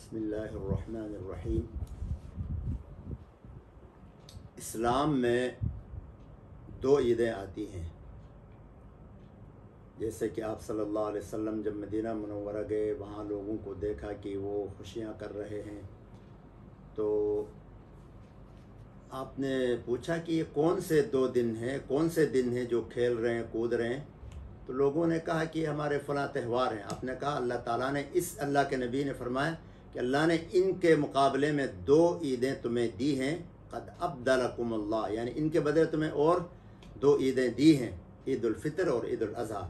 बिस्मिल्लाहिर्रहमानिर्रहीम। इस्लाम में दो ईदें आती हैं। जैसे कि आप सल्लल्लाहु अलैहि वसल्लम जब मदीना मुनव्वरा गए, वहाँ लोगों को देखा कि वो खुशियाँ कर रहे हैं, तो आपने पूछा कि ये कौन से दो दिन हैं, कौन से दिन हैं जो खेल रहे हैं, कूद रहे हैं। तो लोगों ने कहा कि हमारे फ़लाँ त्यौहार हैं। आपने कहा अल्लाह ताला ने, अल्लाह के नबी ने फरमाया कि अल्लाह ने इनके मुकाबले में दो ईदें तुम्हें दी हैं, क़द अब्दलकुम अल्लाह, यानी इनके बदले तुम्हें और दो ईदें दी हैं, ईद उल फ़ितर और ईद उल अज़हा।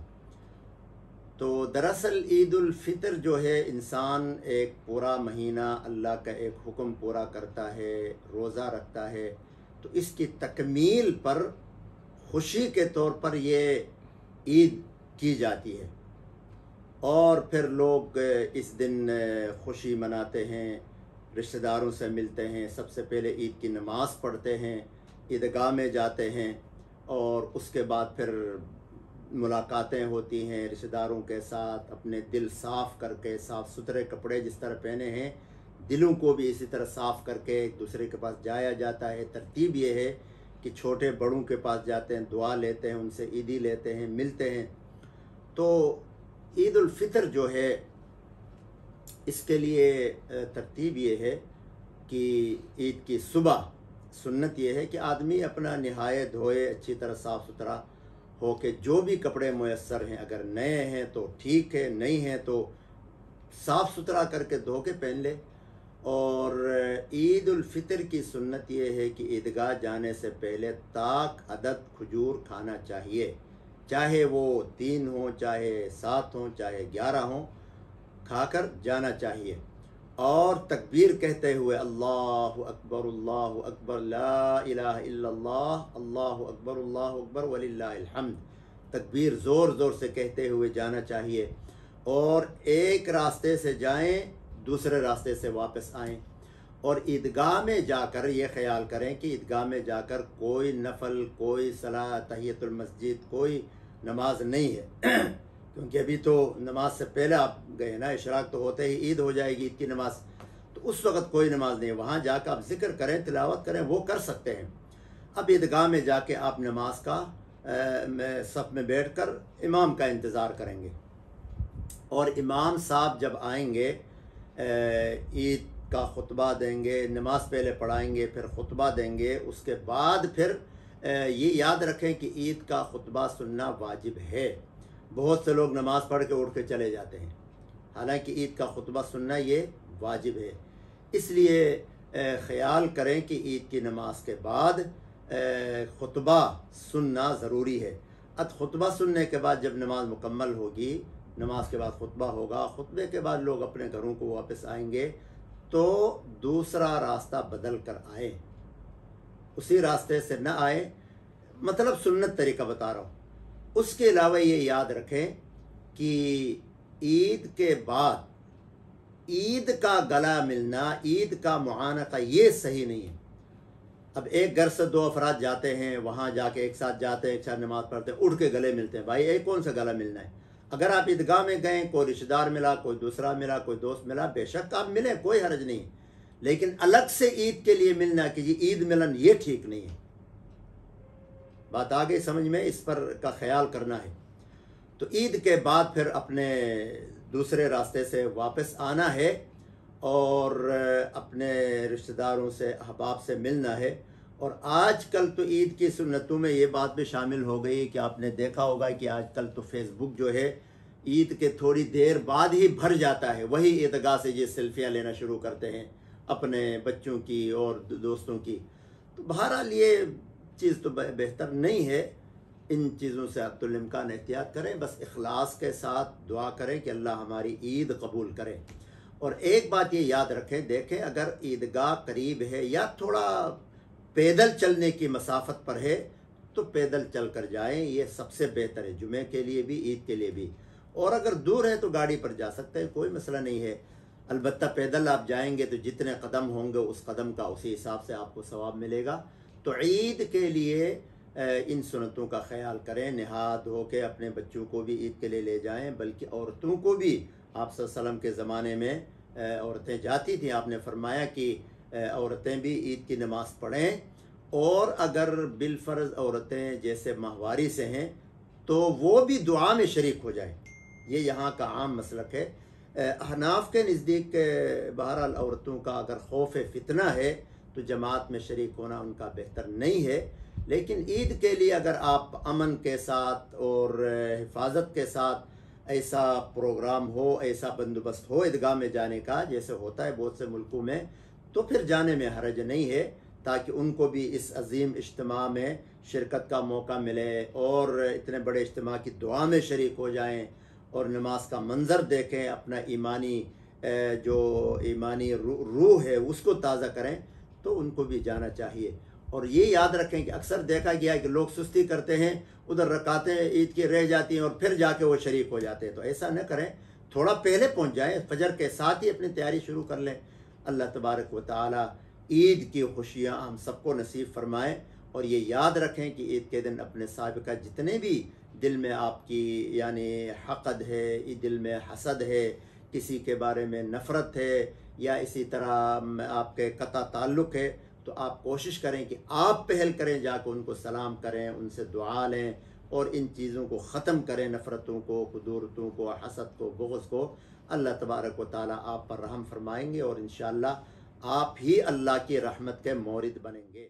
तो दरअसल ईद उल फ़ितर जो है, इंसान एक पूरा महीना अल्लाह का एक हुक्म पूरा करता है, रोज़ा रखता है, तो इसकी तकमील पर खुशी के तौर पर ये ईद की जाती है। और फिर लोग इस दिन खुशी मनाते हैं, रिश्तेदारों से मिलते हैं, सबसे पहले ईद की नमाज़ पढ़ते हैं, ईदगाह में जाते हैं, और उसके बाद फिर मुलाकातें होती हैं रिश्तेदारों के साथ। अपने दिल साफ़ करके, साफ़ सुथरे कपड़े जिस तरह पहने हैं, दिलों को भी इसी तरह साफ़ करके एक दूसरे के पास जाया जाता है। तरतीब ये है कि छोटे बड़ों के पास जाते हैं, दुआ लेते हैं, उनसे ईदी लेते हैं, मिलते हैं। तो ईद उल फ़ितर जो है, इसके लिए तरतीब ये है कि ईद की सुबह सुन्नत ये है कि आदमी अपना नहाए धोए, अच्छी तरह साफ़ सुथरा हो के, जो भी कपड़े मुयस्सर हैं, अगर नए हैं तो ठीक है, नहीं हैं तो साफ़ सुथरा करके धो के पहन ले। और ईद उल फ़ितर की सुन्नत ये है कि ईदगाह जाने से पहले ताक अदद खजूर खाना चाहिए, चाहे वो 3 हो, चाहे 7 हो, चाहे 11 हो, खाकर जाना चाहिए। और तकबीर कहते हुए अल्लाहु अकबर ला इलाहा इल्लल्लाह, अल्लाहु अकबर वलिल्लाहिल हम्द, तकबीर ज़ोर ज़ोर से कहते हुए जाना चाहिए। और एक रास्ते से जाएं, दूसरे रास्ते से वापस आएं। और ईदगाह में जाकर ये ख्याल करें कि ईदगाह में जाकर कोई नफल, कोई सलाह, तहियतुल मस्जिद, कोई नमाज नहीं है क्योंकि अभी तो नमाज से पहले आप गए ना, इशराक तो होते ही ईद हो जाएगी, ईद की नमाज, तो उस वक़्त कोई नमाज नहीं है। वहाँ जाकर आप जिक्र करें, तिलावत करें, वो कर सकते हैं। अब ईदगाह में जाके आप नमाज का सफ़ में बैठकर इमाम का इंतज़ार करेंगे, और इमाम साहब जब आएंगे ईद का खुतबा देंगे, नमाज पहले पढ़ाएंगे, फिर खुतबा देंगे। उसके बाद फिर ये याद रखें कि ईद का खुतबा सुनना वाजिब है। बहुत से लोग नमाज पढ़ के उठ के चले जाते हैं, हालांकि ईद का खुतबा सुनना ये वाजिब है। इसलिए ख्याल करें कि ईद की नमाज के बाद खुतबा सुनना ज़रूरी है। खुतबा सुनने के बाद जब नमाज मुकम्मल होगी, नमाज के बाद खुतबा होगा, खुतबे के बाद लोग अपने घरों को वापस आएंगे, तो दूसरा रास्ता बदल कर आए, उसी रास्ते से न आए, मतलब सुन्नत तरीका बता रहा हूँ। उसके अलावा ये याद रखें कि ईद के बाद ईद का गला मिलना, ईद का मुआनका, ये सही नहीं है। अब एक घर से 2 अफराद जाते हैं, वहाँ जाके एक साथ जाते हैं, एक साथ नमाज पढ़ते हैं, उठ के गले मिलते हैं। भाई एक कौन सा गला मिलना है? अगर आप ईदगाह में गए, कोई रिश्तेदार मिला, कोई दूसरा मिला, कोई दोस्त मिला, बेशक आप मिले, कोई हर्ज नहीं, लेकिन अलग से ईद के लिए मिलना कि जी ईद मिलन, ये ठीक नहीं है। बात आ गई समझ में? इस पर का ख्याल करना है। तो ईद के बाद फिर अपने दूसरे रास्ते से वापस आना है, और अपने रिश्तेदारों से, अहबाब से मिलना है। और आजकल तो ईद की सुन्नतों में ये बात भी शामिल हो गई कि आपने देखा होगा कि आजकल तो फेसबुक जो है, ईद के थोड़ी देर बाद ही भर जाता है। वही ईदगाह से ये सेल्फियाँ लेना शुरू करते हैं अपने बच्चों की और दोस्तों की। तो बहरहाल ये चीज़ तो बेहतर नहीं है। इन चीज़ों से अब्दुल इम्कान एहतियात करें, बस इखलास के साथ दुआ करें कि अल्लाह हमारी ईद कबूल करे। और एक बात ये याद रखें, देखें अगर ईदगाह करीब है या थोड़ा पैदल चलने की मसाफत पर है, तो पैदल चल कर जाएँ, ये सबसे बेहतर है, जुमे के लिए भी, ईद के लिए भी। और अगर दूर है तो गाड़ी पर जा सकते हैं, कोई मसला नहीं है। अलबत्ता पैदल आप जाएंगे तो जितने कदम होंगे उस कदम का उसी हिसाब से आपको सवाब मिलेगा। तो ईद के लिए इन सुन्नतों का ख्याल करें, नहा धो के अपने बच्चों को भी ईद के लिए ले जाएं, बल्कि औरतों को भी आप सल्लल्लाहु अलैहि वसल्लम के ज़माने में عورتیں جاتی تھیں، آپ نے فرمایا کہ عورتیں بھی عید کی نماز پڑھیں، اور اگر بالفرض عورتیں جیسے ماہواری سے ہیں تو وہ بھی دعا میں شریک ہو جائیں۔ یہ یہاں کا عام مسلک ہے۔ احناف کے نزدیک بہرحال عورتوں کا اگر خوف فتنہ ہے تو جماعت میں شریک ہونا ان کا بہتر نہیں ہے، لیکن عید کے لیے اگر آپ امن کے ساتھ اور حفاظت کے ساتھ ایسا پروگرام ہو، ایسا بندوبست ہو عیدگاہ میں جانے کا جیسے ہوتا ہے بہت سے ملکوں میں، تو پھر جانے میں حرج نہیں ہے، تاکہ ان کو بھی اس عظیم اجتماع میں شرکت کا موقع ملے اور اتنے بڑے اجتماع کی دعا میں شریک ہو جائیں اور نماز کا منظر دیکھیں، اپنا ایمانی جو ایمانی روح ہے اس کو تازہ کریں، تو ان کو بھی جانا چاہیے۔ اور یہ یاد رکھیں کہ اکثر دیکھا گیا ہے کہ لوگ سستی کرتے ہیں، ادھر رکعتیں عید کی رہ جاتی ہیں اور پھر جا کے وہ شریک ہو جاتے ہیں، تو ایسا نہ کریں، تھوڑا پہلے پہنچ جائیں، فجر کے ساتھ ہی اپنی تیاری شروع کر لیں۔ اللہ تبارک و تعالی عید کی خوشیاں ہم سب کو نصیب فرمائیں، اور یہ یاد رکھیں کہ عید کے دن اپنے سابقہ جتنے بھی دل میں آپ کی یعنی حقد ہے، دل میں حسد ہے، کسی کے بارے میں نفرت ہے، یا اسی طرح آپ کے قطع تعلق ہے، تو آپ کوشش کریں کہ آپ پہل کریں، جا کے ان کو سلام کریں، ان سے دعا لیں اور ان چیزوں کو ختم کریں، نفرتوں کو، قدورتوں کو، حسد کو، بغض کو۔ اللہ تبارک و تعالی آپ پر رحم فرمائیں گے، اور انشاءاللہ آپ ہی اللہ کی رحمت کے مورد بنیں گے۔